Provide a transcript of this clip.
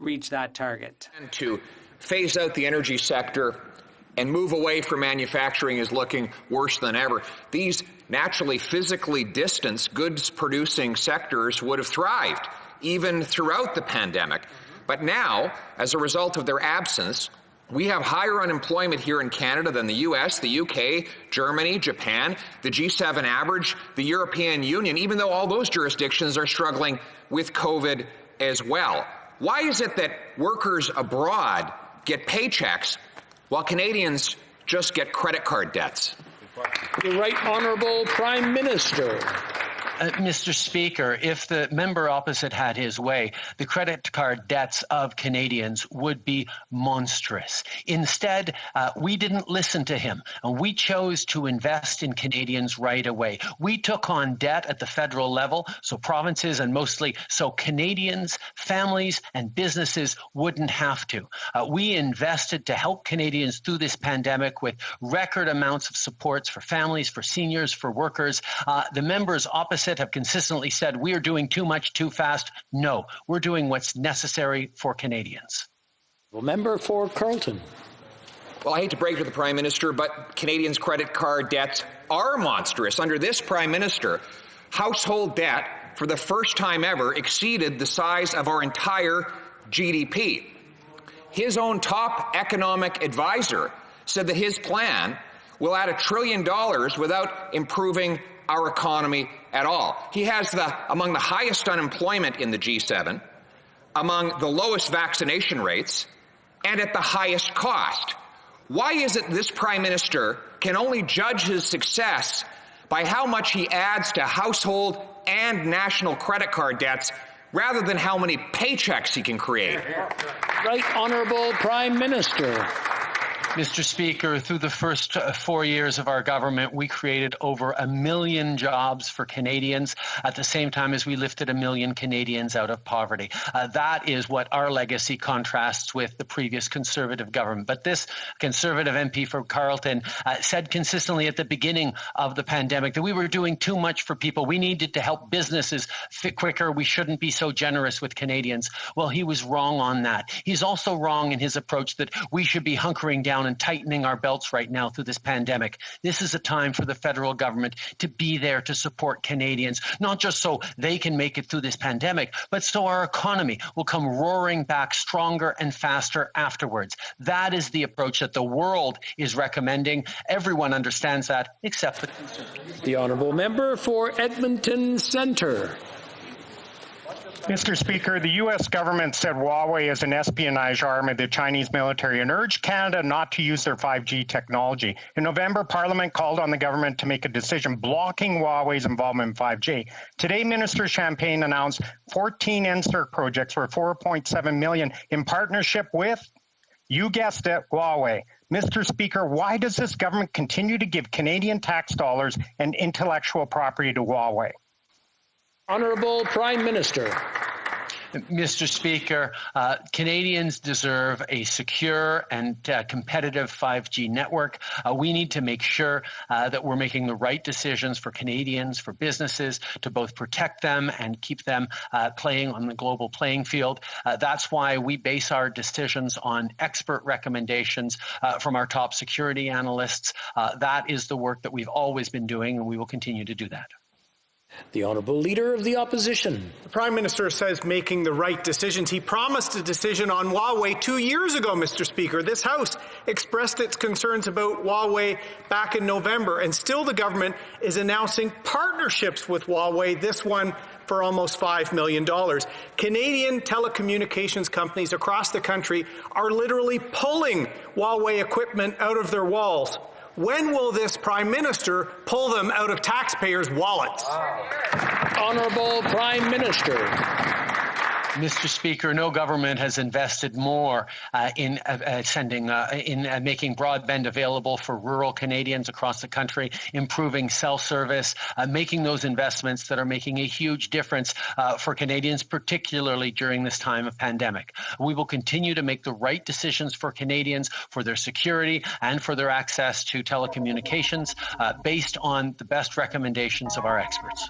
reach that target. And to phase out the energy sector and move away from manufacturing is looking worse than ever. These naturally physically distanced goods-producing sectors would have thrived even throughout the pandemic. But now, as a result of their absence, we have higher unemployment here in Canada than the US, the UK, Germany, Japan, the G7 average, the European Union, even though all those jurisdictions are struggling with COVID as well. Why is it that workers abroad get paychecks while Canadians just get credit card debts? The Right Honourable Prime Minister. Mr. Speaker, if the member opposite had his way, the credit card debts of Canadians would be monstrous. Instead, we didn't listen to him, and we chose to invest in Canadians right away. We took on debt at the federal level, so provinces and mostly so Canadians, families, and businesses wouldn't have to. We invested to help Canadians through this pandemic with record amounts of supports for families, for seniors, for workers. The members opposite have consistently said we are doing too much too fast. No, we're doing what's necessary for Canadians. Well, member for Carleton. Well, I hate to break to the Prime Minister, but Canadians' credit card debts are monstrous. Under this Prime Minister, household debt for the first time ever exceeded the size of our entire GDP. His own top economic advisor said that his plan will add $1 trillion without improving our economy at all. He has among the highest unemployment in the G7, among the lowest vaccination rates, and at the highest cost. Why is it this Prime Minister can only judge his success by how much he adds to household and national credit card debts rather than how many paychecks he can create? Right Honourable Prime Minister. Mr. Speaker, through the first 4 years of our government, we created over 1 million jobs for Canadians at the same time as we lifted 1 million Canadians out of poverty. That is what our legacy contrasts with the previous Conservative government. But this Conservative MP for Carleton said consistently at the beginning of the pandemic that we were doing too much for people. We needed to help businesses fit quicker. We shouldn't be so generous with Canadians. Well, he was wrong on that. He's also wrong in his approach that we should be hunkering down and tightening our belts right now through this pandemic. This is a time for the federal government to be there to support Canadians, not just so they can make it through this pandemic, but so our economy will come roaring back stronger and faster afterwards. That is the approach that the world is recommending. Everyone understands that, except the Conservatives. The Honourable Member for Edmonton Centre. Mr. Speaker, the U.S. government said Huawei is an espionage arm of the Chinese military and urged Canada not to use their 5G technology. In November, Parliament called on the government to make a decision blocking Huawei's involvement in 5G. Today, Minister Champagne announced 14 NSERC projects for $4.7 million in partnership with, you guessed it, Huawei. Mr. Speaker, why does this government continue to give Canadian tax dollars and intellectual property to Huawei? Honourable Prime Minister. Mr. Speaker, Canadians deserve a secure and competitive 5G network. We need to make sure that we're making the right decisions for Canadians, for businesses, to both protect them and keep them playing on the global playing field. That's why we base our decisions on expert recommendations from our top security analysts. That is the work that we've always been doing, and we will continue to do that. The Honourable Leader of the Opposition. The Prime Minister says making the right decisions. He promised a decision on Huawei 2 years ago, Mr. Speaker. This House expressed its concerns about Huawei back in November, and still the government is announcing partnerships with Huawei, this one for almost $5 million. Canadian telecommunications companies across the country are literally pulling Huawei equipment out of their walls. When will this Prime Minister pull them out of taxpayers' wallets? Honourable Prime Minister. Mr. Speaker, no government has invested more in making broadband available for rural Canadians across the country, improving cell service, making those investments that are making a huge difference for Canadians, particularly during this time of pandemic. We will continue to make the right decisions for Canadians, for their security and for their access to telecommunications based on the best recommendations of our experts.